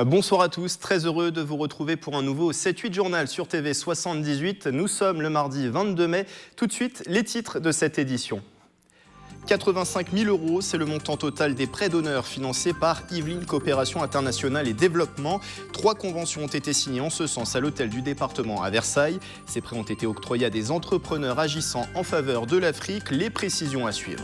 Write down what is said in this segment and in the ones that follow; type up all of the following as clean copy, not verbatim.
Bonsoir à tous, très heureux de vous retrouver pour un nouveau 7-8 journal sur TV 78. Nous sommes le mardi 22 mai. Tout de suite, les titres de cette édition. 85 000 €, c'est le montant total des prêts d'honneur financés par Yvelines Coopération Internationale et Développement. 3 conventions ont été signées en ce sens à l'hôtel du département à Versailles. Ces prêts ont été octroyés à des entrepreneurs agissant en faveur de l'Afrique. Les précisions à suivre.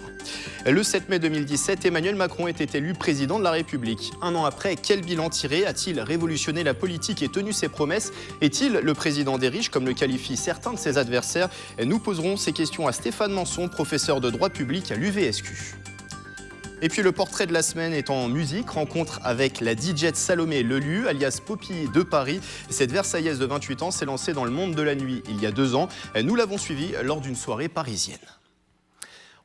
Le 7 mai 2017, Emmanuel Macron était élu président de la République. Un an après, quel bilan tiré? A-t-il révolutionné la politique et tenu ses promesses? Est-il le président des riches, comme le qualifient certains de ses adversaires? Nous poserons ces questions à Stéphane Manson, professeur de droit public à l'UVSQ. Et puis le portrait de la semaine est en musique, rencontre avec la DJ Salomé Lelu, alias Poppy de Paris. Cette Versaillaise de 28 ans s'est lancée dans le monde de la nuit il y a 2 ans. Nous l'avons suivie lors d'une soirée parisienne.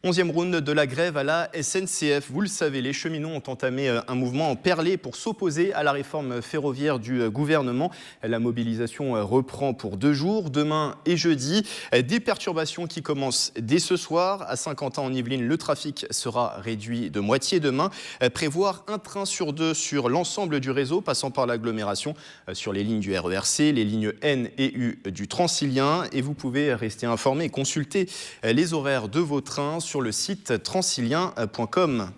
11e round de la grève à la SNCF. Vous le savez, les cheminots ont entamé un mouvement perlé pour s'opposer à la réforme ferroviaire du gouvernement. La mobilisation reprend pour 2 jours, demain et jeudi. Des perturbations qui commencent dès ce soir. À Saint-Quentin en Yvelines, le trafic sera réduit de moitié demain. Prévoir un train sur 2 sur l'ensemble du réseau, passant par l'agglomération, sur les lignes du RERC, les lignes N et U du Transilien. Et vous pouvez rester informé et consulter les horaires de vos trains sur le site transilien.com.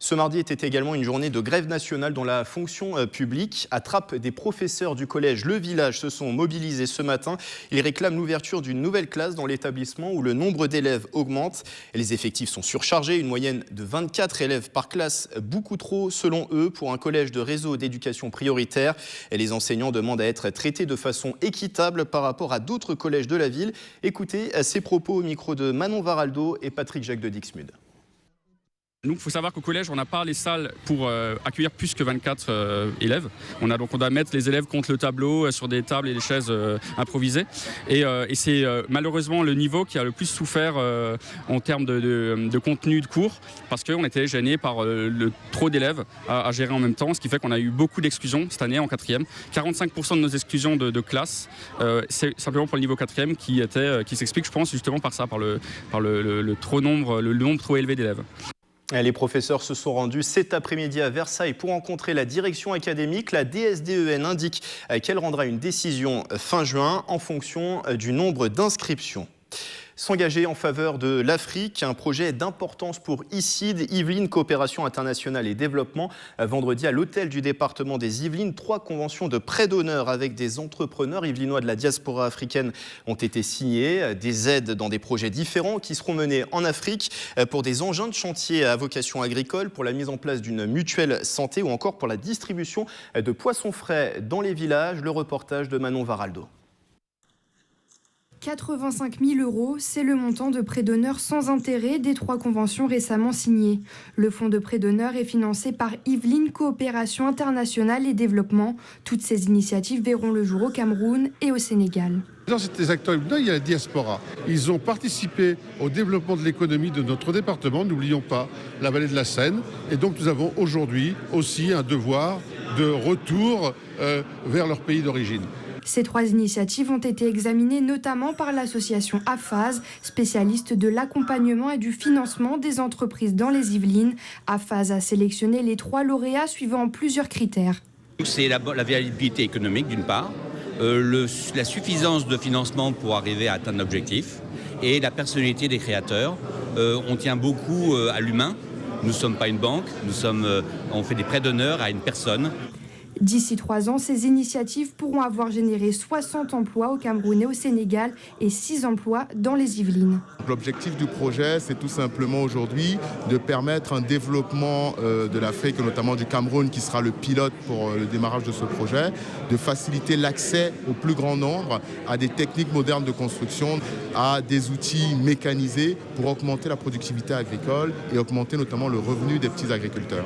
Ce mardi était également une journée de grève nationale dont la fonction publique. Attrape des professeurs du collège Le Village se sont mobilisés ce matin. Ils réclament l'ouverture d'une nouvelle classe dans l'établissement où le nombre d'élèves augmente. Les effectifs sont surchargés, une moyenne de 24 élèves par classe, beaucoup trop selon eux pour un collège de réseau d'éducation prioritaire. Les enseignants demandent à être traités de façon équitable par rapport à d'autres collèges de la ville. Écoutez ces propos au micro de Manon Varaldo et Patrick Jacques de Dixmude. Nous, il faut savoir qu'au collège, on n'a pas les salles pour accueillir plus que 24 élèves. On doit mettre les élèves contre le tableau sur des tables et des chaises improvisées. Et c'est malheureusement le niveau qui a le plus souffert en termes de contenu de cours, parce qu'on était gêné par le trop d'élèves à gérer en même temps, ce qui fait qu'on a eu beaucoup d'exclusions cette année en 4e. 45% de nos exclusions de classe, c'est simplement pour le niveau 4e qui s'explique, je pense, justement par ça, par le nombre trop élevé d'élèves. Les professeurs se sont rendus cet après-midi à Versailles pour rencontrer la direction académique. La DSDEN indique qu'elle rendra une décision fin juin en fonction du nombre d'inscriptions. S'engager en faveur de l'Afrique, un projet d'importance pour ICID, Yvelines Coopération Internationale et Développement. Vendredi, à l'hôtel du département des Yvelines, 3 conventions de prêt d'honneur avec des entrepreneurs yvelinois de la diaspora africaine ont été signées. Des aides dans des projets différents qui seront menés en Afrique pour des engins de chantier à vocation agricole, pour la mise en place d'une mutuelle santé ou encore pour la distribution de poissons frais dans les villages. Le reportage de Manon Varaldo. 85 000 €, c'est le montant de prêt d'honneur sans intérêt des 3 conventions récemment signées. Le fonds de prêt d'honneur est financé par Yvelines Coopération Internationale et Développement. Toutes ces initiatives verront le jour au Cameroun et au Sénégal. Dans ces acteurs, il y a la diaspora. Ils ont participé au développement de l'économie de notre département, n'oublions pas la vallée de la Seine. Et donc nous avons aujourd'hui aussi un devoir de retour vers leur pays d'origine. Ces 3 initiatives ont été examinées notamment par l'association AFAS, spécialiste de l'accompagnement et du financement des entreprises dans les Yvelines. AFAS a sélectionné les 3 lauréats suivant plusieurs critères. C'est la viabilité économique d'une part, la suffisance de financement pour arriver à atteindre l'objectif et la personnalité des créateurs. On tient beaucoup à l'humain. Nous ne sommes pas une banque, on fait des prêts d'honneur à une personne. D'ici 3 ans, ces initiatives pourront avoir généré 60 emplois au Cameroun et au Sénégal et 6 emplois dans les Yvelines. L'objectif du projet, c'est tout simplement aujourd'hui de permettre un développement de l'Afrique, notamment du Cameroun, qui sera le pilote pour le démarrage de ce projet, de faciliter l'accès au plus grand nombre à des techniques modernes de construction, à des outils mécanisés pour augmenter la productivité agricole et augmenter notamment le revenu des petits agriculteurs.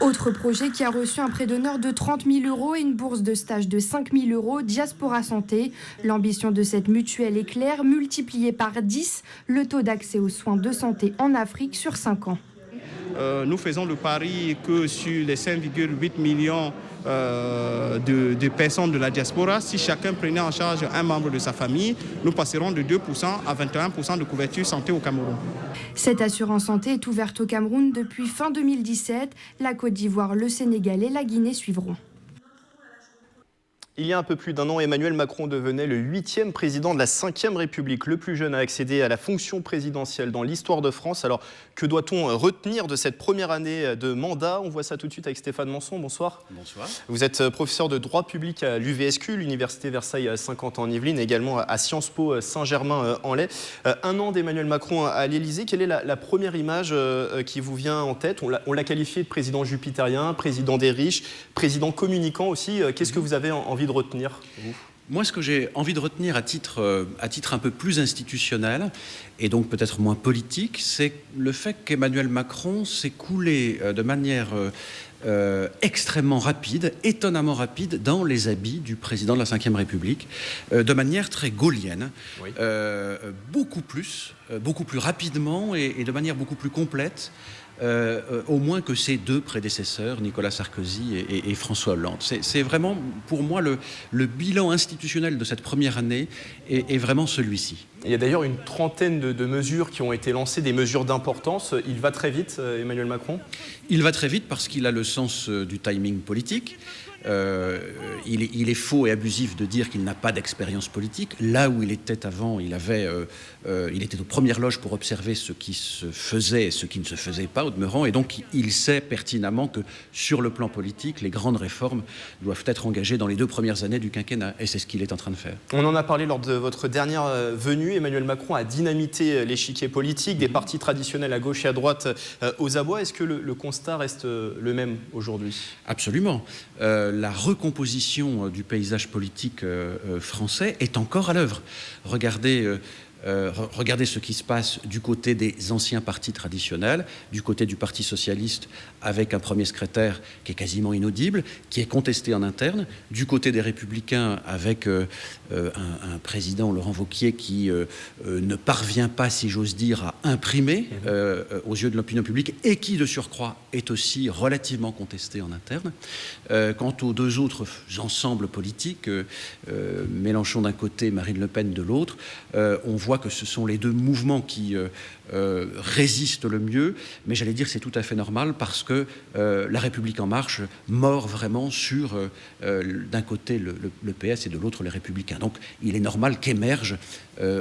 Autre projet qui a reçu un prêt d'honneur de 30 000 € et une bourse de stage de 5 000 €, Diaspora Santé. L'ambition de cette mutuelle est claire, multiplier par 10 le taux d'accès aux soins de santé en Afrique sur 5 ans. Nous faisons le pari que sur les 5,8 millions de personnes de la diaspora, si chacun prenait en charge un membre de sa famille, nous passerons de 2% à 21% de couverture santé au Cameroun. Cette assurance santé est ouverte au Cameroun depuis fin 2017. La Côte d'Ivoire, le Sénégal et la Guinée suivront. Il y a un peu plus d'un an, Emmanuel Macron devenait le 8e président de la 5e République, le plus jeune à accéder à la fonction présidentielle dans l'histoire de France. Alors, que doit-on retenir de cette première année de mandat? On voit ça tout de suite avec Stéphane Manson. Bonsoir. Bonsoir. Vous êtes professeur de droit public à l'UVSQ, l'Université Versailles 50 en Yvelines, également à Sciences Po Saint-Germain-en-Laye. Un an d'Emmanuel Macron à l'Élysée. Quelle est la première image qui vous vient en tête? On l'a qualifié de président jupitérien, président des riches, président communicant aussi. Qu'est-ce que vous avez envie de retenir, vous? Moi, ce que j'ai envie de retenir à titre un peu plus institutionnel, et donc peut-être moins politique, c'est le fait qu'Emmanuel Macron s'est coulé de manière extrêmement rapide, étonnamment rapide, dans les habits du président de la Ve République, de manière très gaullienne, oui. Beaucoup plus rapidement et de manière beaucoup plus complète. Au moins que ses deux prédécesseurs, Nicolas Sarkozy et François Hollande. C'est vraiment, pour moi, le bilan institutionnel de cette première année est vraiment celui-ci. Il y a d'ailleurs une trentaine de mesures qui ont été lancées, des mesures d'importance. Il va très vite, Emmanuel Macron? Il va très vite parce qu'il a le sens du timing politique. Il est faux et abusif de dire qu'il n'a pas d'expérience politique. Là où il était avant, il était aux premières loges pour observer ce qui se faisait et ce qui ne se faisait pas au demeurant. Et donc, il sait pertinemment que sur le plan politique, les grandes réformes doivent être engagées dans les 2 premières années du quinquennat. Et c'est ce qu'il est en train de faire. On en a parlé lors de votre dernière venue. Emmanuel Macron a dynamité l'échiquier politique, des partis traditionnels à gauche et à droite aux abois. Est-ce que le constat reste le même aujourd'hui? Absolument. La recomposition du paysage politique français est encore à l'œuvre. Regardez ce qui se passe du côté des anciens partis traditionnels, du côté du Parti socialiste avec un premier secrétaire qui est quasiment inaudible, qui est contesté en interne, du côté des Républicains avec un président, Laurent Wauquiez, qui ne parvient pas, si j'ose dire, à imprimer aux yeux de l'opinion publique et qui, de surcroît, est aussi relativement contesté en interne. Quant aux 2 autres ensembles politiques, Mélenchon d'un côté, Marine Le Pen de l'autre, on voit que ce sont les 2 mouvements qui résistent le mieux, mais j'allais dire que c'est tout à fait normal parce que La République En Marche mord vraiment sur d'un côté le PS et de l'autre les Républicains. Donc il est normal qu'émergent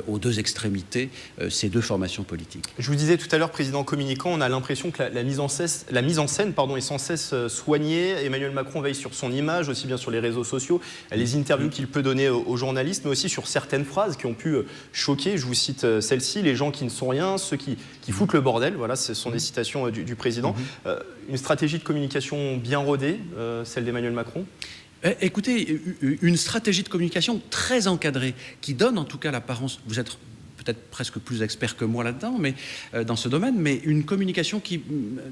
aux 2 extrémités ces 2 formations politiques. Je vous disais tout à l'heure, président communicant, on a l'impression que la mise en scène est sans cesse soignée. Emmanuel Macron veille sur son image, aussi bien sur les réseaux sociaux, les interviews qu'il peut donner aux journalistes, mais aussi sur certaines phrases qui ont pu choquer. Je vous cite celle-ci: les gens qui ne sont rien, ceux qui foutent le bordel. Voilà, ce sont des citations du président. Une stratégie de communication bien rodée, celle d'Emmanuel Macron? Écoutez, une stratégie de communication très encadrée, qui donne en tout cas l'apparence, vous êtes peut-être presque plus expert que moi là-dedans, mais dans ce domaine, mais une communication qui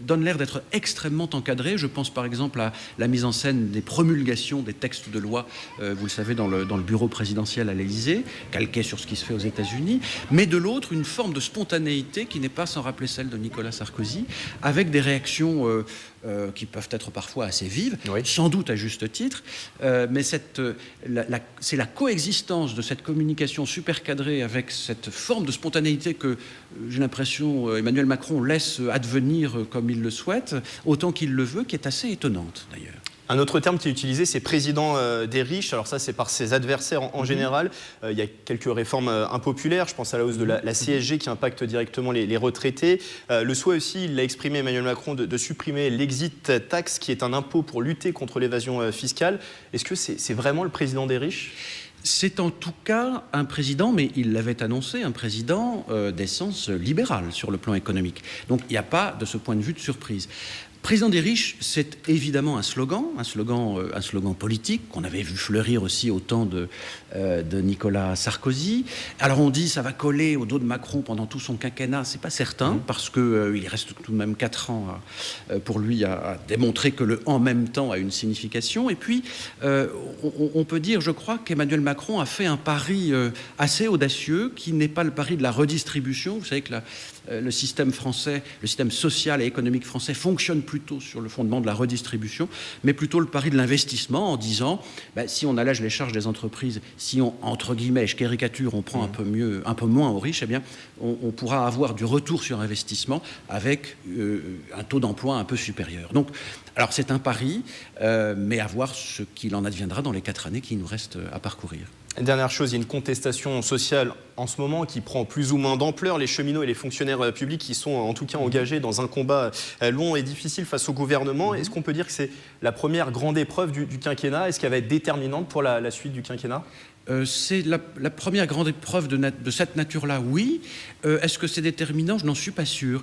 donne l'air d'être extrêmement encadrée. Je pense par exemple à la mise en scène des promulgations des textes de loi, vous le savez, dans le bureau présidentiel à l'Élysée, calqué sur ce qui se fait aux États-Unis, mais de l'autre, une forme de spontanéité qui n'est pas sans rappeler celle de Nicolas Sarkozy, avec des réactions qui peuvent être parfois assez vives, oui. Sans doute à juste titre, mais c'est la coexistence de cette communication super cadrée avec cette forme de spontanéité que j'ai l'impression Emmanuel Macron laisse advenir comme il le souhaite, autant qu'il le veut, qui est assez étonnante d'ailleurs. Un autre terme qui est utilisé, c'est président des riches. Alors ça, c'est par ses adversaires en général. Il y a quelques réformes impopulaires. Je pense à la hausse de la CSG qui impacte directement les retraités. Le souhait aussi, il l'a exprimé Emmanuel Macron, de supprimer l'exit tax, qui est un impôt pour lutter contre l'évasion fiscale. Est-ce que c'est vraiment le président des riches ? C'est en tout cas un président, mais il l'avait annoncé, un président d'essence libérale sur le plan économique. Donc il n'y a pas, de ce point de vue, de surprise. Président des riches, c'est évidemment un slogan politique qu'on avait vu fleurir aussi au temps de Nicolas Sarkozy. Alors on dit ça va coller au dos de Macron pendant tout son quinquennat, c'est pas certain parce que il reste tout de même 4 ans pour lui à démontrer que le en même temps a une signification. Et puis on peut dire, je crois, qu'Emmanuel Macron a fait un pari assez audacieux qui n'est pas le pari de la redistribution. Vous savez que le système français, le système social et économique français fonctionne plutôt sur le fondement de la redistribution, mais plutôt le pari de l'investissement en disant si on allège les charges des entreprises, si on, entre guillemets, je caricature, on prend un peu moins aux riches, eh bien, on pourra avoir du retour sur investissement avec un taux d'emploi un peu supérieur. Donc, alors c'est un pari, mais à voir ce qu'il en adviendra dans les 4 années qui nous restent à parcourir. Dernière chose, il y a une contestation sociale en ce moment qui prend plus ou moins d'ampleur. Les cheminots et les fonctionnaires publics qui sont en tout cas engagés dans un combat long et difficile face au gouvernement. Est-ce qu'on peut dire que c'est la première grande épreuve du quinquennat? Est-ce qu'elle va être déterminante pour la suite du quinquennat? C'est la première grande épreuve de cette nature-là, oui. Est-ce que c'est déterminant? Je n'en suis pas sûr.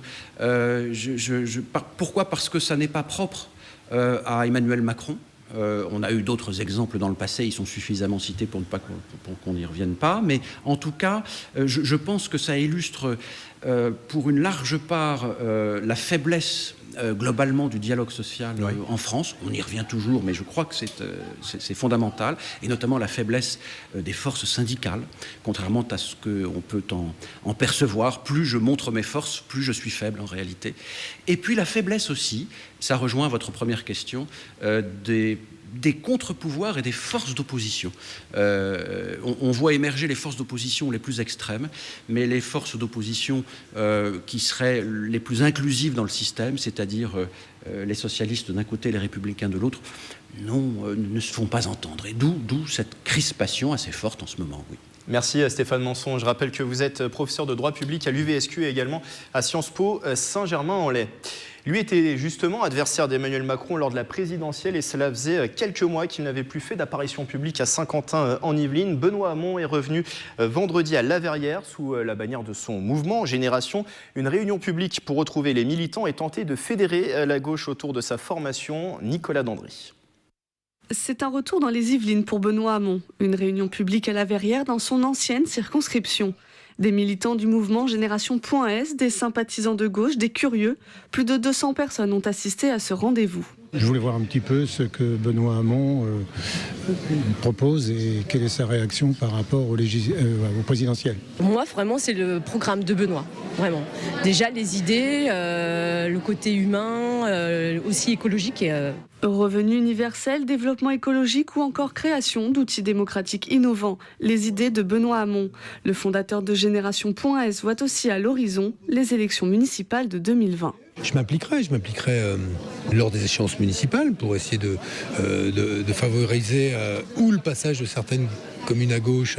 Pourquoi? Parce que ça n'est pas propre à Emmanuel Macron. On a eu d'autres exemples dans le passé, ils sont suffisamment cités pour qu'on n'y revienne pas, mais en tout cas, je pense que ça illustre pour une large part la faiblesse globalement du dialogue social en France. On y revient toujours, mais je crois que c'est fondamental, et notamment la faiblesse des forces syndicales, contrairement à ce qu'on peut en percevoir. Plus je montre mes forces, plus je suis faible en réalité. Et puis la faiblesse aussi, ça rejoint votre première question, des contre-pouvoirs et des forces d'opposition. On voit émerger les forces d'opposition les plus extrêmes, mais les forces d'opposition qui seraient les plus inclusives dans le système, c'est-à-dire les socialistes d'un côté et les républicains de l'autre, ne se font pas entendre. Et d'où cette crispation assez forte en ce moment, oui. Merci Stéphane Manson. Je rappelle que vous êtes professeur de droit public à l'UVSQ et également à Sciences Po Saint-Germain-en-Laye. Lui était justement adversaire d'Emmanuel Macron lors de la présidentielle et cela faisait quelques mois qu'il n'avait plus fait d'apparition publique à Saint-Quentin en Yvelines. Benoît Hamon est revenu vendredi à La Verrière sous la bannière de son mouvement Génération. Une réunion publique pour retrouver les militants et tenter de fédérer la gauche autour de sa formation. Nicolas Dandry. C'est un retour dans les Yvelines pour Benoît Hamon. Une réunion publique à La Verrière dans son ancienne circonscription. Des militants du mouvement Génération.S, des sympathisants de gauche, des curieux. Plus de 200 personnes ont assisté à ce rendez-vous. Je voulais voir un petit peu ce que Benoît Hamon propose et quelle est sa réaction par rapport au présidentiel. Moi, vraiment, c'est le programme de Benoît. Vraiment. Déjà, les idées, le côté humain, aussi écologique. Revenu universel, développement écologique ou encore création d'outils démocratiques innovants. Les idées de Benoît Hamon. Le fondateur de Génération.S voit aussi à l'horizon les élections municipales de 2020. Je m'impliquerai lors des échéances municipales pour essayer de favoriser ou le passage de certaines communes à gauche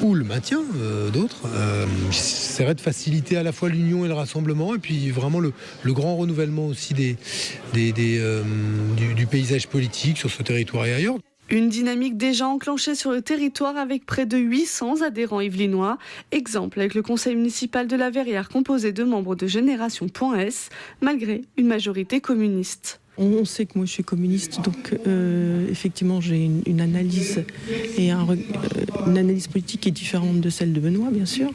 ou le maintien d'autres. J'essaierai de faciliter à la fois l'union et le rassemblement et puis vraiment le grand renouvellement aussi du paysage politique sur ce territoire et ailleurs. Une dynamique déjà enclenchée sur le territoire avec près de 800 adhérents yvelinois. Exemple avec le conseil municipal de La Verrière composé de membres de Génération.S, malgré une majorité communiste. On sait que moi je suis communiste, donc effectivement j'ai une analyse et une analyse politique qui est différente de celle de Benoît, bien sûr.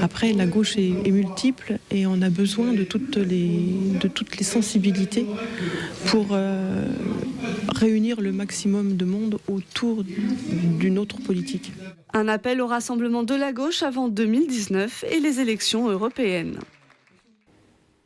Après, la gauche est multiple et on a besoin de toutes les sensibilités pour réunir le maximum de monde autour d'une autre politique. Un appel au rassemblement de la gauche avant 2019 et les élections européennes.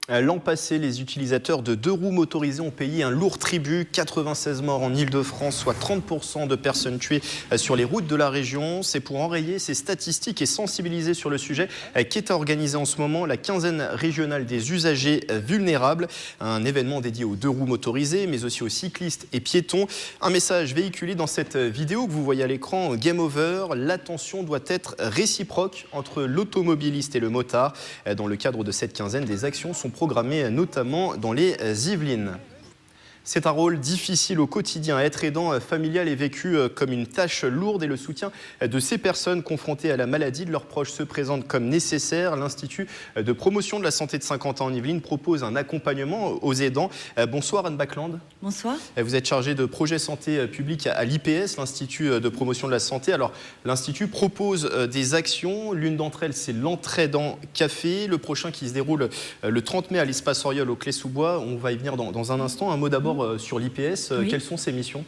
L'an passé, les utilisateurs de 2 roues motorisées ont payé un lourd tribut. 96 morts en Ile-de-France, soit 30% de personnes tuées sur les routes de la région. C'est pour enrayer ces statistiques et sensibiliser sur le sujet qu'est organisé en ce moment la quinzaine régionale des usagers vulnérables. Un événement dédié aux 2 roues motorisées, mais aussi aux cyclistes et piétons. Un message véhiculé dans cette vidéo que vous voyez à l'écran, Game Over. L'attention doit être réciproque entre l'automobiliste et le motard. Dans le cadre de cette quinzaine, des actions sont programmé notamment dans les Yvelines. C'est un rôle difficile au quotidien. Être aidant familial est vécu comme une tâche lourde et le soutien de ces personnes confrontées à la maladie de leurs proches se présente comme nécessaire. L'Institut de promotion de la santé de Saint-Quentin en Yvelines propose un accompagnement aux aidants. Bonsoir Anne Backland. Bonsoir. Vous êtes chargée de projet santé publique à l'IPS, l'Institut de promotion de la santé. Alors, l'Institut propose des actions. L'une d'entre elles, c'est l'entraide en café. Le prochain qui se déroule le 30 mai à l'Espace Auriol au Clé-sous-Bois. On va y venir dans un instant. Un mot d'abord sur l'IPS. Oui. Quelles sont ses missions ?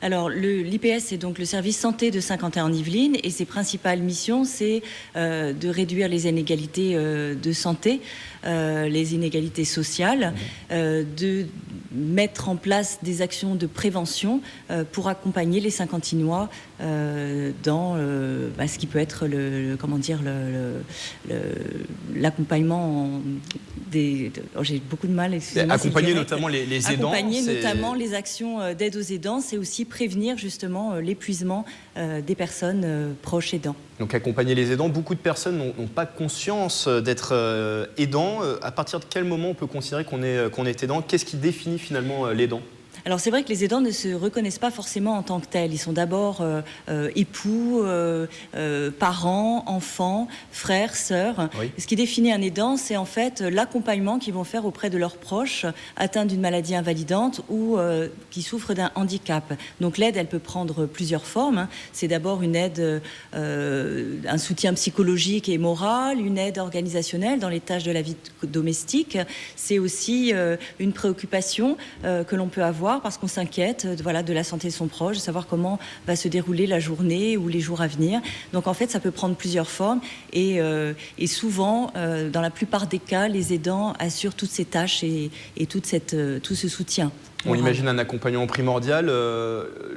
Alors, l'IPS, c'est donc le service santé de Saint-Quentin-en-Yvelines et ses principales missions, c'est de réduire les inégalités de santé, les inégalités sociales, de mettre en place des actions de prévention pour accompagner les Saint-Quentinois dans ce qui peut être l'accompagnement des... j'ai beaucoup de mal, excusez-moi. Accompagner notamment les aidants. Accompagner notamment les actions d'aide aux aidants, c'est aussi prévenir justement l'épuisement des personnes proches aidants. Donc accompagner les aidants, beaucoup de personnes n'ont pas conscience d'être aidant. À partir de quel moment on peut considérer qu'on est aidant? Qu'est-ce qui définit finalement l'aidant? Alors c'est vrai que les aidants ne se reconnaissent pas forcément en tant que tels. Ils sont d'abord époux, parents, enfants, frères, sœurs. Oui. Ce qui définit un aidant, c'est en fait l'accompagnement qu'ils vont faire auprès de leurs proches atteints d'une maladie invalidante ou qui souffrent d'un handicap. Donc l'aide, elle peut prendre plusieurs formes. C'est d'abord une aide, un soutien psychologique et moral, une aide organisationnelle dans les tâches de la vie domestique. C'est aussi une préoccupation que l'on peut avoir parce qu'on s'inquiète de la santé de son proche, de savoir comment va se dérouler la journée ou les jours à venir. Donc en fait, ça peut prendre plusieurs formes et souvent, dans la plupart des cas, les aidants assurent toutes ces tâches et tout ce soutien. On imagine un accompagnement primordial.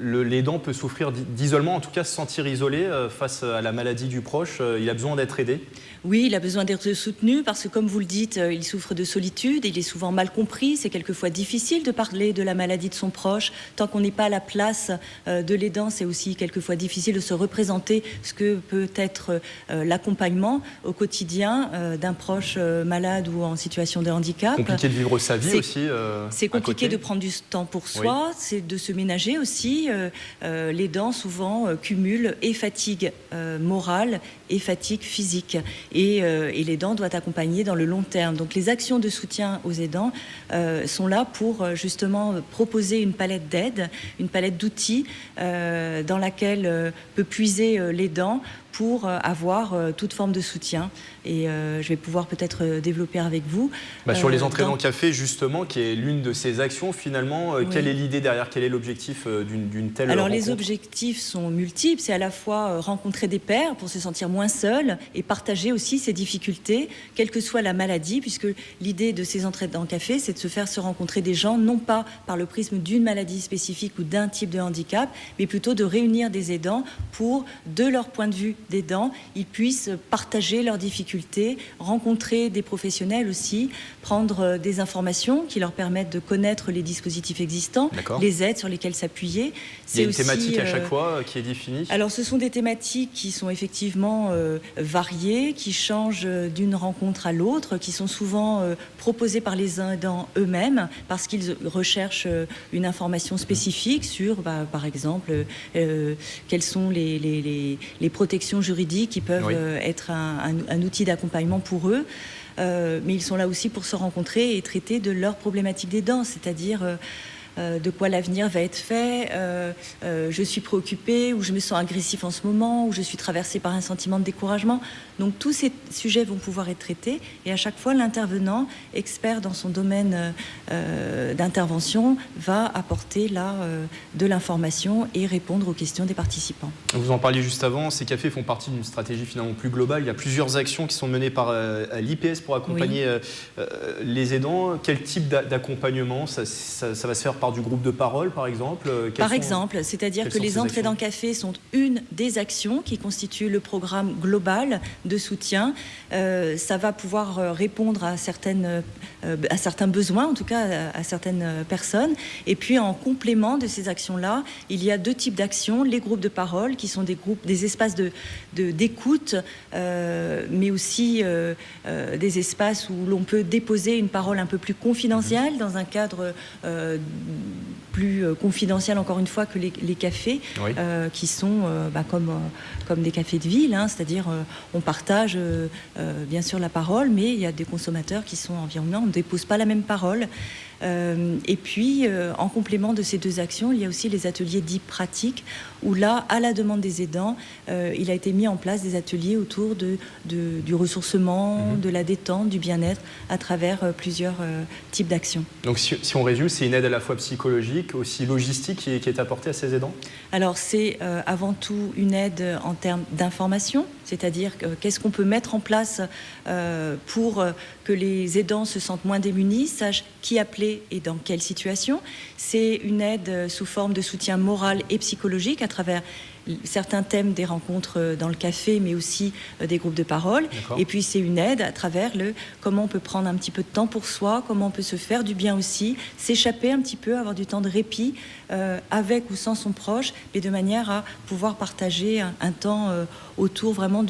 L'aidant peut souffrir d'isolement, en tout cas se sentir isolé face à la maladie du proche. Il a besoin d'être aidé. Oui, il a besoin d'être soutenu parce que, comme vous le dites, il souffre de solitude, il est souvent mal compris. C'est quelquefois difficile de parler de la maladie de son proche. Tant qu'on n'est pas à la place de l'aidant, c'est aussi quelquefois difficile de se représenter ce que peut être l'accompagnement au quotidien d'un proche malade ou en situation de handicap. Compliqué de vivre sa vie aussi. C'est compliqué de prendre du temps pour soi, oui. C'est de se ménager aussi. L'aidant souvent cumule et fatigue morale et fatigue physique. Et l'aidant doit accompagner dans le long terme. Donc les actions de soutien aux aidants sont là pour justement proposer une palette d'aide, une palette d'outils dans laquelle peut puiser l'aidant pour avoir toute forme de soutien. Et je vais pouvoir peut-être développer avec vous. Sur les entrées dans le café, justement, qui est l'une de ces actions, finalement, oui. Quelle est l'idée derrière? Quel est l'objectif d'une telle rencontre? Les objectifs sont multiples. C'est à la fois rencontrer des pairs pour se sentir moins seul et partager aussi ses difficultés, quelle que soit la maladie, puisque l'idée de ces entrées dans le café, c'est de se faire se rencontrer des gens, non pas par le prisme d'une maladie spécifique ou d'un type de handicap, mais plutôt de réunir des aidants pour, de leur point de vue d'aidants, ils puissent partager leurs difficultés, rencontrer des professionnels aussi, prendre des informations qui leur permettent de connaître les dispositifs existants, les aides sur lesquelles s'appuyer. Il y a une thématique à chaque fois qui est définie? Alors ce sont des thématiques qui sont effectivement variées, qui changent d'une rencontre à l'autre, qui sont souvent proposées par les aidants eux-mêmes parce qu'ils recherchent une information spécifique sur, par exemple, quelles sont les protections juridiques qui peuvent être un outil d'accompagnement pour eux. Mais ils sont là aussi pour se rencontrer et traiter de leurs problématiques d'aidants, c'est-à-dire de quoi l'avenir va être fait, je suis préoccupée, ou je me sens agressif en ce moment, ou je suis traversée par un sentiment de découragement. Donc tous ces sujets vont pouvoir être traités et à chaque fois l'intervenant, expert dans son domaine d'intervention, va apporter là de l'information et répondre aux questions des participants. Vous en parliez juste avant, ces cafés font partie d'une stratégie finalement plus globale. Il y a plusieurs actions qui sont menées par l'IPS pour accompagner les aidants. Quel type d'accompagnement ça va se faire par du groupe de parole, par exemple? Par exemple, c'est-à-dire que les entrées dans le café sont une des actions qui constituent le programme global de soutien. Ça va pouvoir répondre à certains besoins, en tout cas à certaines personnes. Et puis en complément de ces actions-là, il y a deux types d'actions. Les groupes de parole, qui sont des espaces d'écoute, mais aussi des espaces où l'on peut déposer une parole un peu plus confidentielle dans un cadre plus confidentiel, encore une fois, que les cafés, qui sont comme des cafés de ville, c'est-à-dire on partage bien sûr la parole, mais il y a des consommateurs qui sont environnants, on ne dépose pas la même parole. Et puis, en complément de ces 2 actions, il y a aussi les ateliers dits pratiques, où là, à la demande des aidants, il a été mis en place des ateliers autour du ressourcement, de la détente, du bien-être, à travers plusieurs types d'actions. Donc si on résume, c'est une aide à la fois psychologique, aussi logistique qui est apportée à ces aidants ? Alors c'est avant tout une aide en termes d'information, c'est-à-dire qu'est-ce qu'on peut mettre en place pour que les aidants se sentent moins démunis, sachent qui appeler et dans quelle situation. C'est une aide sous forme de soutien moral et psychologique à travers certains thèmes des rencontres dans le café, mais aussi des groupes de parole. Et puis c'est une aide à travers comment on peut prendre un petit peu de temps pour soi, comment on peut se faire du bien aussi, s'échapper un petit peu, avoir du temps de répit avec ou sans son proche, mais de manière à pouvoir partager un temps autour vraiment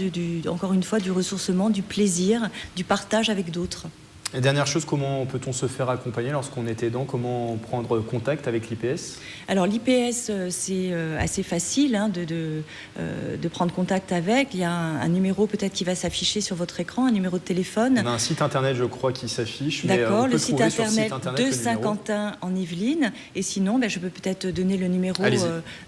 encore une fois du ressourcement, du plaisir, du partage avec d'autres. Et dernière chose, comment peut-on se faire accompagner lorsqu'on est aidant ? Comment prendre contact avec l'IPS ? Alors l'IPS, c'est assez facile de prendre contact avec. Il y a un numéro peut-être qui va s'afficher sur votre écran, un numéro de téléphone. On a un site internet, je crois, qui s'affiche. D'accord, le site internet de Saint-Quentin en Yvelines. Et sinon, je peux peut-être donner le numéro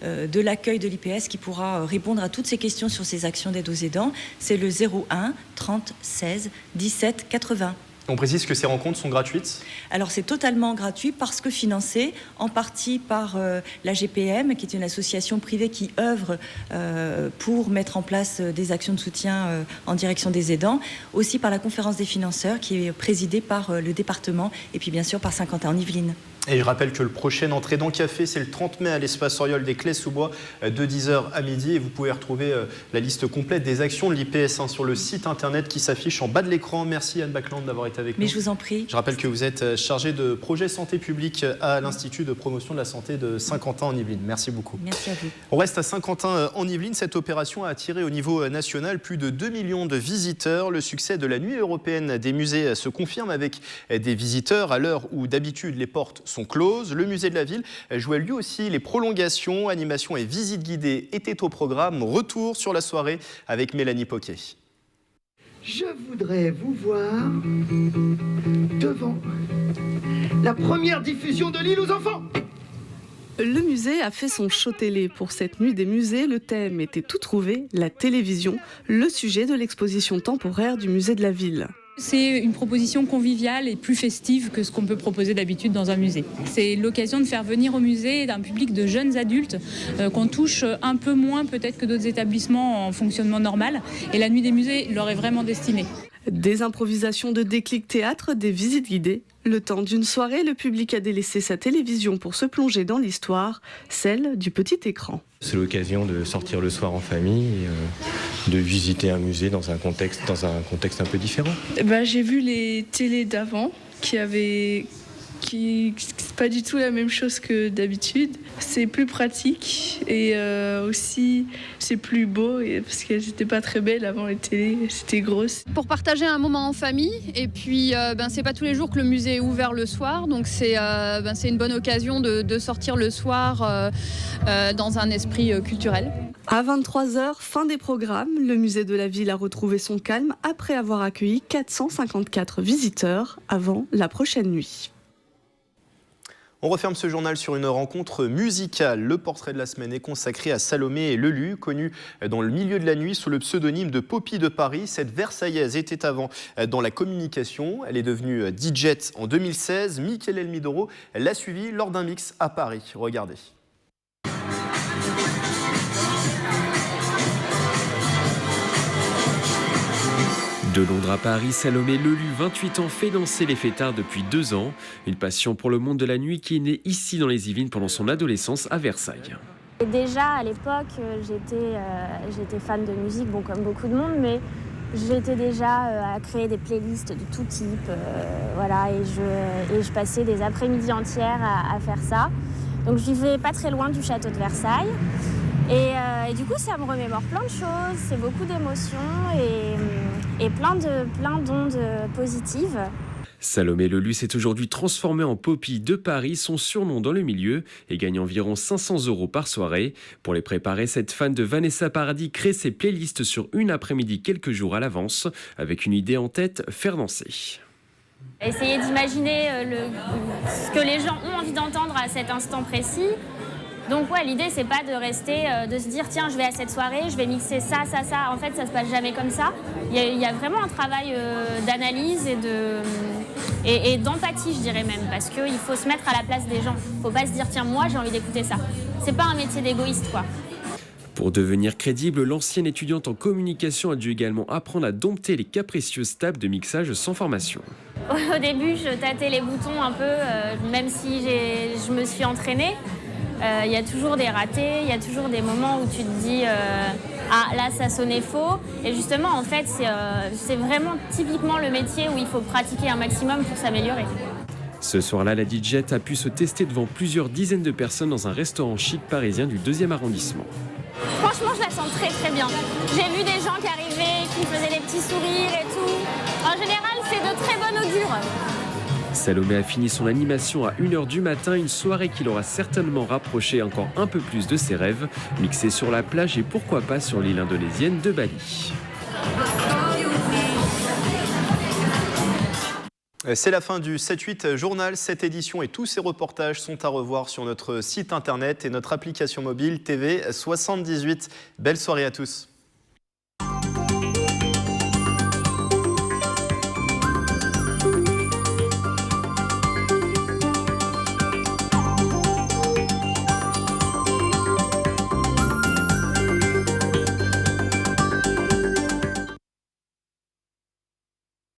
de l'accueil de l'IPS qui pourra répondre à toutes ces questions sur ces actions d'aide aux aidants. C'est le 01 30 16 17 80. On précise que ces rencontres sont gratuites ? Alors c'est totalement gratuit parce que financé en partie par la GPM, qui est une association privée qui œuvre pour mettre en place des actions de soutien en direction des aidants, aussi par la conférence des financeurs qui est présidée par le département et puis bien sûr par Saint-Quentin en Yvelines. Et je rappelle que le prochain Entrée dans Café, c'est le 30 mai à l'espace Oriol des Clés-sous-Bois de 10h à midi. Et vous pouvez retrouver la liste complète des actions de l'IPS sur le site internet qui s'affiche en bas de l'écran. Merci Anne Bacland d'avoir été avec nous. Mais je vous en prie. Je rappelle que vous êtes chargée de projet santé publique à l'Institut de promotion de la santé de Saint-Quentin en Yvelines. Merci beaucoup. Merci à vous. On reste à Saint-Quentin en Yvelines. Cette opération a attiré au niveau national plus de 2 millions de visiteurs. Le succès de la nuit européenne des musées se confirme avec des visiteurs à l'heure où d'habitude les portes sont closes. Le musée de la ville jouait lui aussi les prolongations, animations et visites guidées étaient au programme. Retour sur la soirée avec Mélanie Poquet. Je voudrais vous voir devant la première diffusion de Lille aux enfants. Le musée a fait son show télé. Pour cette nuit des musées, le thème était tout trouvé, la télévision, le sujet de l'exposition temporaire du musée de la ville. C'est une proposition conviviale et plus festive que ce qu'on peut proposer d'habitude dans un musée. C'est l'occasion de faire venir au musée d'un public de jeunes adultes qu'on touche un peu moins peut-être que d'autres établissements en fonctionnement normal. Et la nuit des musées leur est vraiment destinée. Des improvisations de déclic théâtre, des visites guidées. Le temps d'une soirée, le public a délaissé sa télévision pour se plonger dans l'histoire, celle du petit écran. C'est l'occasion de sortir le soir en famille et de visiter un musée dans un contexte un peu différent. J'ai vu les télés d'avant qui c'est pas du tout la même chose que d'habitude. C'est plus pratique et aussi c'est plus beau parce qu'elles n'étaient pas très belles avant les télés, c'était grosse. Pour partager un moment en famille et puis c'est pas tous les jours que le musée est ouvert le soir, donc c'est une bonne occasion de sortir le soir dans un esprit culturel. À 23h, fin des programmes, le musée de la ville a retrouvé son calme après avoir accueilli 454 visiteurs avant la prochaine nuit. On referme ce journal sur une rencontre musicale. Le portrait de la semaine est consacré à Salomé Lelu, connue dans le milieu de la nuit sous le pseudonyme de Poppy de Paris. Cette Versaillaise était avant dans la communication. Elle est devenue DJ en 2016. Michel Elmidoro l'a suivie lors d'un mix à Paris. Regardez. De Londres à Paris, Salomé Lelu, 28 ans, fait danser les fêtards depuis 2 ans. Une passion pour le monde de la nuit qui est née ici dans les Yvelines pendant son adolescence à Versailles. Et déjà à l'époque, j'étais fan de musique, comme beaucoup de monde, mais j'étais déjà à créer des playlists de tout type. Et je passais des après-midi entières à faire ça. Donc je vivais pas très loin du château de Versailles. Et du coup, ça me remémore plein de choses, c'est beaucoup d'émotions et plein d'ondes positives. Salomé Lelu s'est aujourd'hui transformée en Poppy de Paris, son surnom dans le milieu, et gagne environ 500 € par soirée. Pour les préparer, cette fan de Vanessa Paradis crée ses playlists sur une après-midi quelques jours à l'avance, avec une idée en tête, faire danser. Essayer d'imaginer ce que les gens ont envie d'entendre à cet instant précis. Donc ouais, l'idée c'est pas de rester, de se dire tiens je vais à cette soirée, je vais mixer ça, ça, ça. En fait ça se passe jamais comme ça. Il y a vraiment un travail d'analyse et d'empathie je dirais même, parce qu'il faut se mettre à la place des gens. Faut pas se dire tiens moi j'ai envie d'écouter ça. C'est pas un métier d'égoïste quoi. Pour devenir crédible, l'ancienne étudiante en communication a dû également apprendre à dompter les capricieuses tables de mixage sans formation. Au début je tâtais les boutons un peu, même si je me suis entraînée. Il y a toujours des ratés, il y a toujours des moments où tu te dis ah là ça sonnait faux. Et justement en fait c'est vraiment typiquement le métier où il faut pratiquer un maximum pour s'améliorer. Ce soir-là, la DJ a pu se tester devant plusieurs dizaines de personnes dans un restaurant chic parisien du 2e arrondissement. Franchement je la sens très très bien. J'ai vu des gens qui arrivaient, qui faisaient des petits sourires et tout. En général c'est de très bon augure. Salomé a fini son animation à 1h du matin, une soirée qui l'aura certainement rapproché encore un peu plus de ses rêves, mixée sur la plage et pourquoi pas sur l'île indonésienne de Bali. C'est la fin du 7-8 journal. Cette édition et tous ces reportages sont à revoir sur notre site internet et notre application mobile TV 78. Belle soirée à tous.